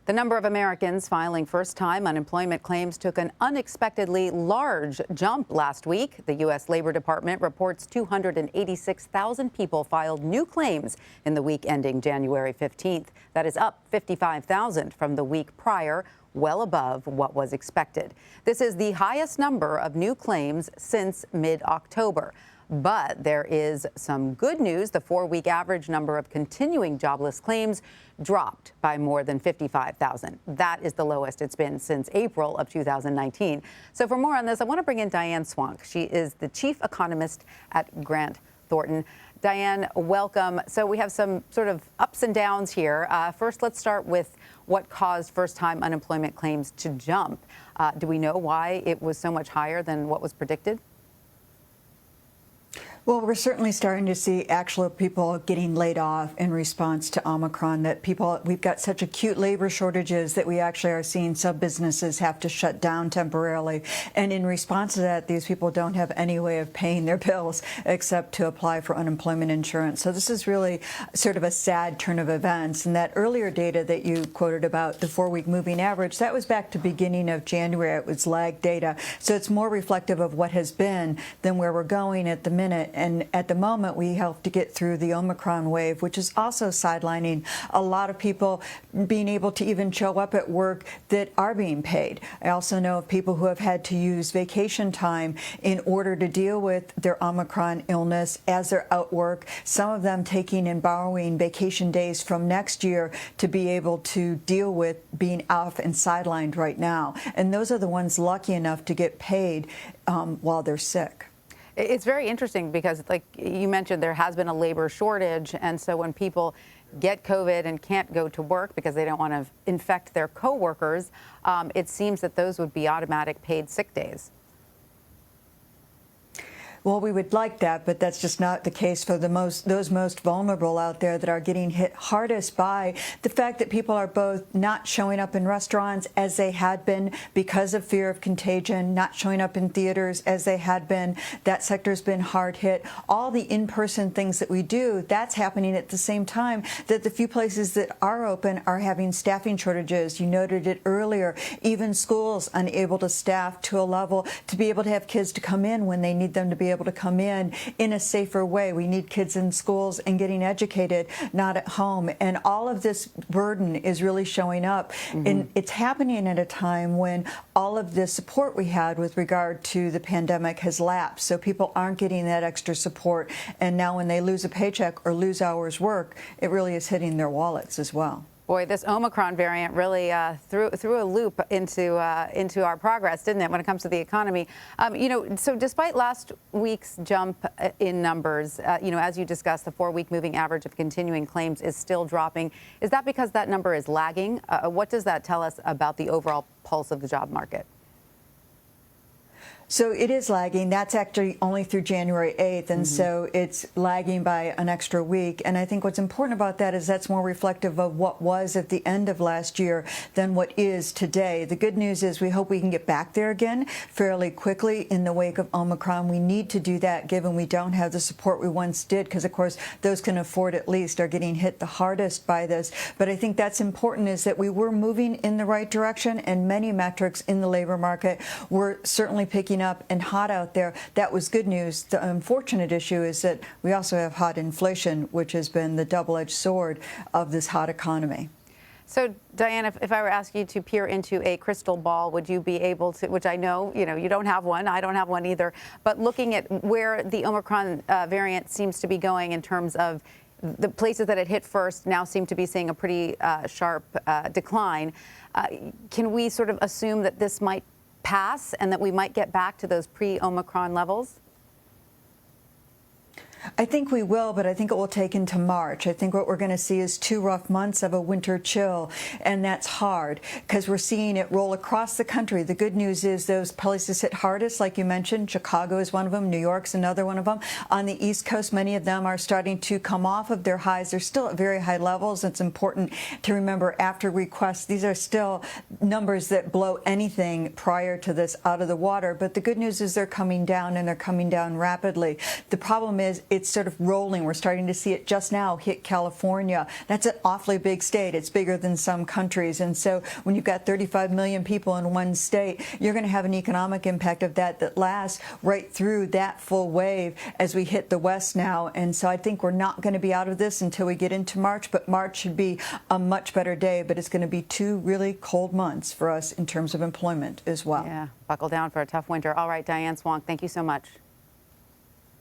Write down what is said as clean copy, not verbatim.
The number of Americans filing first-time unemployment claims took an unexpectedly large jump last week. The U.S. Labor Department reports 286,000 people filed new claims in the week ending January 15th. That is up 55,000 from the week prior, well above what was expected. This is the highest number of new claims since mid-October. But there is some good news. The four-week average number of continuing jobless claims dropped by more than 55,000. That is the lowest it's been since April of 2019. So for more on this, I want to bring in Diane Swonk. She is the chief economist at Grant Thornton. Diane, welcome. So we have some sort of ups and downs here. First, let's start with what caused first-time unemployment claims to jump. Do we know why it was so much higher than what was predicted? Well, we're certainly starting to see actual people getting laid off in response to Omicron, that we've got such acute labor shortages that we actually are seeing some businesses have to shut down temporarily. And in response to that, these people don't have any way of paying their bills except to apply for unemployment insurance. So this is really sort of a sad turn of events. And that earlier data that you quoted about the four-week moving average, that was back to beginning of January. It was lagged data. So it's more reflective of what has been than where we're going at the minute. And at the moment, we have to get through the Omicron wave, which is also sidelining a lot of people being able to even show up at work that are being paid. I also know of people who have had to use vacation time in order to deal with their Omicron illness as they're out work, some of them taking and borrowing vacation days from next year to be able to deal with being off and sidelined right now. And those are the ones lucky enough to get paid while they're sick. It's very interesting because, like you mentioned, there has been a labor shortage. And so when people get COVID and can't go to work because they don't want to infect their coworkers, it seems that those would be automatic paid sick days. Well, we would like that, but that's just not the case for those most vulnerable out there that are getting hit hardest by the fact that people are both not showing up in restaurants as they had been because of fear of contagion, not showing up in theaters as they had been. That sector's been hard hit. All the in-person things that we do, that's happening at the same time that the few places that are open are having staffing shortages. You noted it earlier. Even schools unable to staff to a level to be able to have kids to come in when they need them to be able to come in a safer way. We need kids in schools and getting educated, not at home. And all of this burden is really showing up. And it's happening at a time when all of the support we had with regard to the pandemic has lapsed. So people aren't getting that extra support. And now when they lose a paycheck or lose hours work, it really is hitting their wallets as well. Boy, this Omicron variant really threw a loop into our progress, didn't it, when it comes to the economy? So despite last week's jump in numbers, as you discussed, the four-week moving average of continuing claims is still dropping. Is that because that number is lagging? What does that tell us about the overall pulse of the job market? So it is lagging. That's actually only through January 8th, and so it's lagging by an extra week. And I think what's important about that is that's more reflective of what was at the end of last year than what is today. The good news is we hope we can get back there again fairly quickly in the wake of Omicron. We need to do that given we don't have the support we once did, because, of course, those can afford at least are getting hit the hardest by this. But I think that's important, is that we were moving in the right direction, and many metrics in the labor market were certainly picking up and hot out there. That was good news. The unfortunate issue is that we also have hot inflation, which has been the double-edged sword of this hot economy. So, Diane, if I were asking you to peer into a crystal ball, would you be able to, which I know, you don't have one, I don't have one either, but looking at where the Omicron variant seems to be going in terms of the places that it hit first now seem to be seeing a pretty sharp decline, can we sort of assume that this might pass and that we might get back to those pre-Omicron levels? I think we will, but I think it will take into March. I think what we're going to see is 2 rough months of a winter chill, and that's hard because we're seeing it roll across the country. The good news is those places hit hardest, like you mentioned. Chicago is one of them. New York's another one of them. On the East Coast, many of them are starting to come off of their highs. They're still at very high levels. It's important to remember after requests, these are still numbers that blow anything prior to this out of the water. But the good news is they're coming down, and they're coming down rapidly. The problem is it's sort of rolling. We're starting to see it just now hit California. That's an awfully big state. It's bigger than some countries. And so when you've got 35 million people in one state, you're going to have an economic impact of that lasts right through that full wave as we hit the West now. And so I think we're not going to be out of this until we get into March, but March should be a much better day. But it's going to be 2 really cold months for us in terms of employment as well. Yeah, buckle down for a tough winter. All right, Diane Swonk, thank you so much.